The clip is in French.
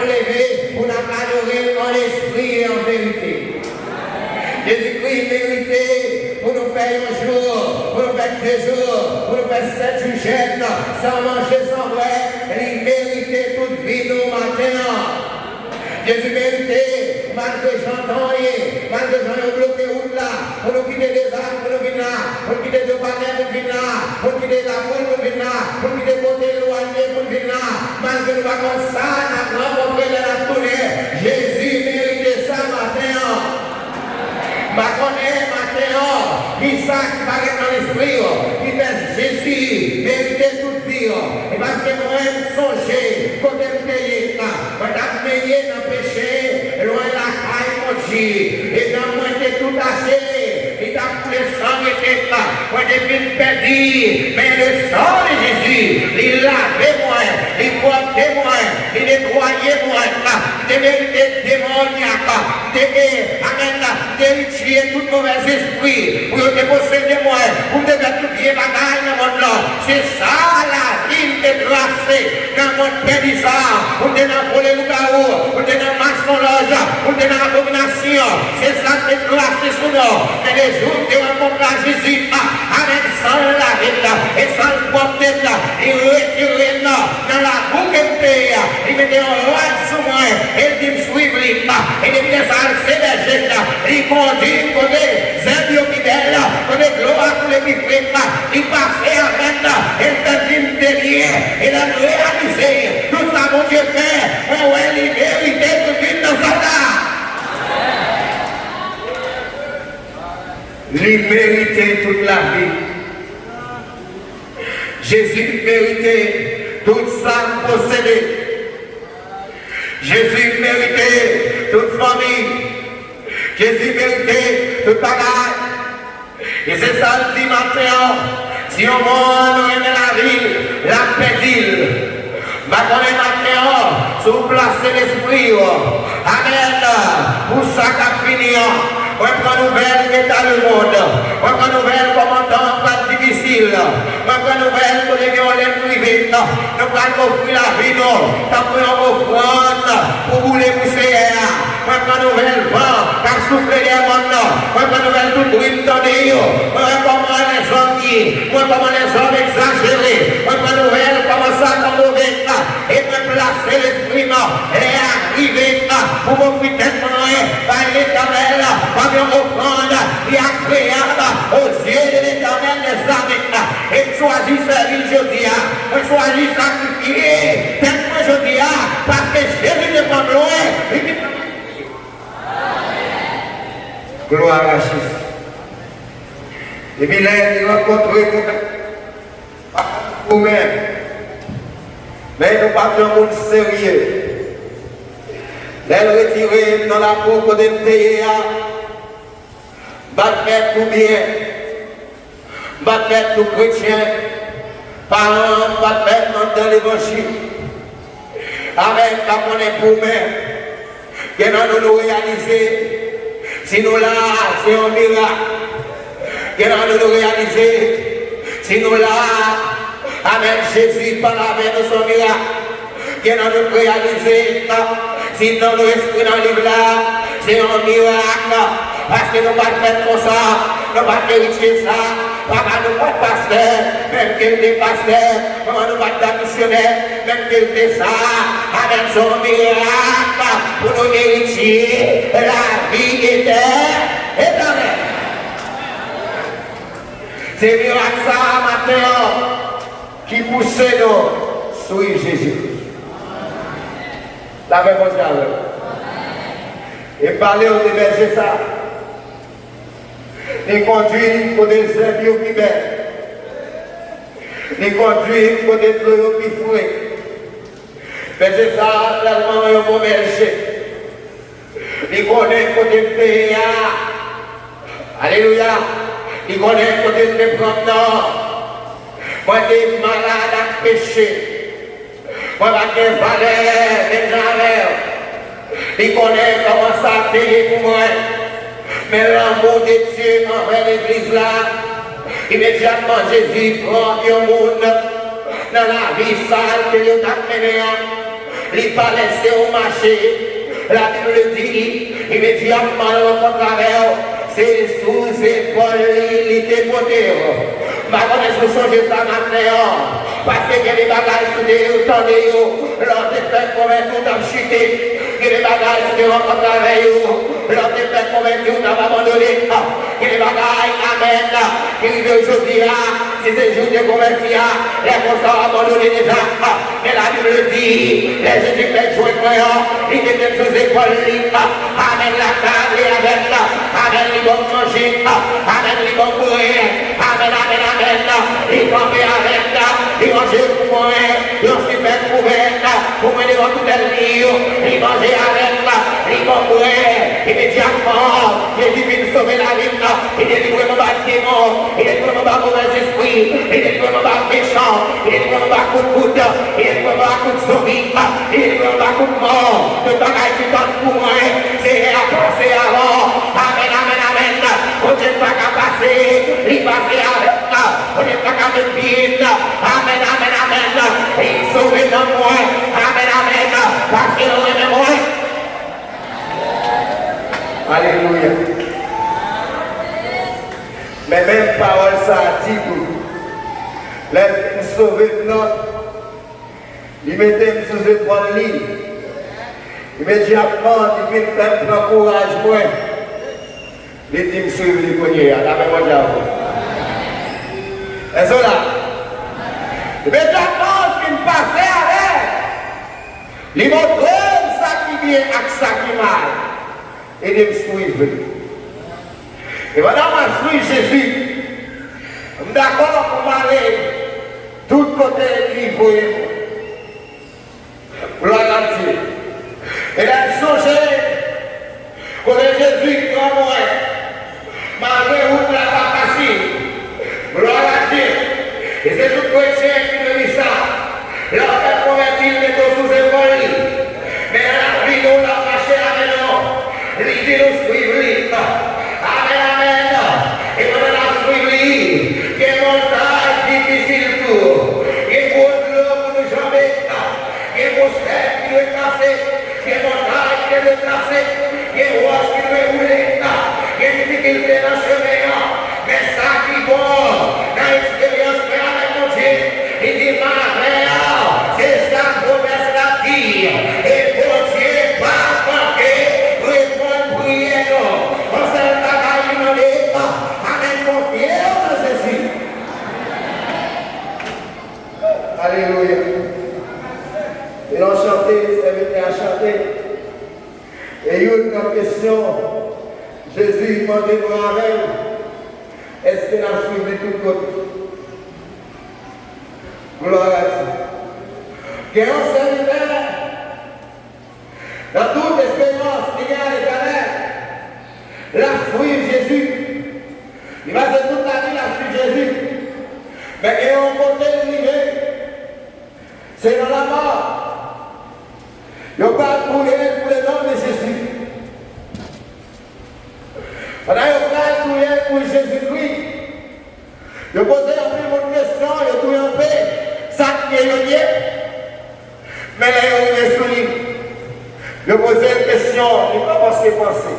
lever pour nous adorer en esprit et en vérité. Jésus-Christ mérité pour nous faire un jour, pour nous faire 2 jours, pour nous faire 7 jours jeûne, sans manger, sans boire. Il méritait toute vie nous matin. Jésus mérité, malgré j'entends, malgré j'en ai bloqué route là, pour nous quitter des armes, pour nous venir là, pour quitter des panneaux, pour venir là, pour quitter la boule, pour venir là, pour quitter côté éloigné, pour venir là, malgré nous pas comme ça, nous avons rencontré dans la tournée. Jésus mérité ça matin. Ma connaît matin, qui ça qui paraît dans l'esprit, qui fait Jésus mériter toute vie. Et parce que moi-même songer, côté me payer là, moi t'as payé dans le péché, loin la caille mon Dieu, et dans moi t'es tout acheté, il t'a pris le sang de tête là, moi j'ai fini perdu, mais le sang de Jésus, il lavait moi, il portait moi, il nettoyait moi là, il mérité démoniaque, amen là, tuer tout mauvais esprit, pour te posséder moi, pour te mettre tout bien bagaille dans mon monde. C'est ça la ville de grâce dans mon pays, pour te voler le chaos, pour te mensonge, pour te abomination. C'est ça que grâce sur nous. Et les jours de rencontrer Jésus, avec sans la ville, et sans le porter là, il retire dans la boucle de pays, il mettait un roi sur moi, et il dit suivre, et il dit ça, c'est des gens, il conduit. Côté Zébio qui est là, côté gloire pour les bifrés, il passe avec là, et il fait derrière, et la réaliser tout ça, mon Dieu fait, on va libérer tout vite dans ça là. Il méritait toute la vie. Jésus méritait tout ça possédé. Jésus méritait toute famille. Jésus méritait toute bagaille. Et c'est ça le dit matin. Si on monde est dans la ville, la pédile. Maintenant, matin, si vous placez l'esprit, amen, pour ça qu'a fini. On prend nouvelle qui est dans le monde. On prend nouvelle comme un temps pas difficile. On prend nouvelle pour les violents privés. Nous prenons offrir la vie, nous prenons offrande pour vous les pousser. On prend nouvelle vent, car souffler les mondes. On prend nouvelle tout bruit dans les yeux. On comment les hommes qui, comment les hommes exagérés. On prend nouvelle comment ça comme mauvais. Et on placer l'esprit et arriver pour vous faire tellement par l'éternel. Nous reprendre, il a créé aux yeux de l'éternel des armées. Et choisit servir aujourd'hui. On choisit sacrifier. Tellement aujourd'hui. Parce que Jésus n'est pas loin. Gloire à Jésus. Et puis là, il rencontre vous-même. Mais nous pas un monde sérieux. Elle retirée dans la peau de pays. Battre tout bien, battre tout chrétien, parents, battre dans l'évangile, avec la monnaie pour nous, que nous réaliser, si nous là, c'est un miracle, que nous réaliser, si nous là, avec Jésus, par avec nous son miracle, que nous réaliser, si nous restons dans le livre là, c'est un miracle. Parce que nous ne pouvons pas faire comme ça, nous ne pouvons pas hériter ça, nous ne pouvons pas pasteur, même qu'il est pasteur, nous ne pouvons pas être missionnaire, même qu'il est ça, avec son miracle, pour nous hériter la vie éternelle. C'est miracle ça, matin, qui pousse nous sur Jésus. La même chose. Et parler au déberger ça. Les conduire pour des êtres qui bêtent. Les conduire pour des êtres qui fouillent. Berger ça, tellement un bon berger. Les connaît pour des pays. Alléluia. Les connaît pour des prendre. Moi, des malades à péché. Moi, des valeurs, des valeurs. Il connaît comment ça payer pour moi. Mais l'amour de Dieu envers l'église là, immédiatement Jésus prend un monde dans la vie sale que Dieu t'a mené. il pas laissé au marché. La Bible dit, immédiatement, on contraire, c'est sous épaules, il était porté. Ma connaissance songe ça maintenant. Parce qu'il y a des bagages sous des tendez, l'on te fait convaincre tout a chuté. Il y a des bagages sous des rencontres avec vous, l'on te fait convaincre tout a abandonné. Il y a des bagages, amen. Il veut aujourd'hui, si c'est jour de convertir, les constats abandonnés déjà. Mais la Bible dit, les Jésus fait jouer croyants, ils étaient sous école libre. Amen, la table et avec là. Amen, ils vont manger. Amen, ils vont courir. Amen, amen, amen. Ils vont faire avec là. Ils manger pour moi. Ils ont super couvert là. Pour moi, ils vont tout lire. Ils manger avec là. Ils vont courir. Immédiatement, Jésus vient sauver la vie là. Il délivre mon bâtiment. Il délivre mon mauvais esprit. Il délivre mon méchant. Il délivre mon coup de coude. Il délivre mon coup de zombie. Il délivre mon coup de mort. De bagaille qui tente pour moi. C'est à passer avant. Amen, amen, amen. On n'est pas qu'à passer. Il passe avec là. On n'est pas qu'à me pied. Amen, amen, amen. Il sauve dans moi. Amen, amen. Parce qu'il aime moi. Alléluia. Mais même parole ça dit tout. Les sauver notre. Il mettait sous épaule ligne. Immédiatement, il vient faire prendre courage moi. Il dit me suivre les cognés. À la même diable. Et cela. Immédiatement, il vient passer avec. Il montre ça qui vient avec ça qui mal. Et il me suivre. Et madame a suivi Jésus. Je suis d'accord pour m'aller tout côté livré. Gloire à Dieu. Et elle songe que Jésus comme moi, malgré où la pas passé. Gloire à Dieu. Et c'est tout chrétien qui me dit ça. L'autre converti, il est sous épaule. Mais la vie, nous l'a fâché avec nous. Il dit nous suivre. Amen, amen. Et on a suivi. Il y a une montagne difficile pour. Il y a une route pour nous jamais. Il y a une rochette qui doit passer. Il y a une montagne qui doit passer. Il y a une roche qui doit rouler. Il y a une difficulté dans le chemin. Mais ça qui est bon, dans l'expérience avec mon Dieu, il dit ma mère, c'est ça que promesse la dire. Et mon Dieu va manquer, répondre prière. On s'est pas demandé, amen, confiance en Jésus. Alléluia. Et l'on chantait, c'est venu à chanter. Et il y a une question. Jésus demandait nous avec. Est-ce qu'il a suivi tout côté? Gloire à Dieu. Qu'il y a un serviteur. Dans toute expérience, il y a l'Éternel. Il a suivi Jésus. Il va se toute la vie, il a suivi Jésus. Mais il y a un côté privé. C'est dans la mort. Il n'y a pas de pour le nom de Jésus. On a eu pour Jésus-Christ. Je posais un peu mon question, je trouve un peu ça qui est lié. Mais là, il y a une question. Je posais une question, je commençais à penser.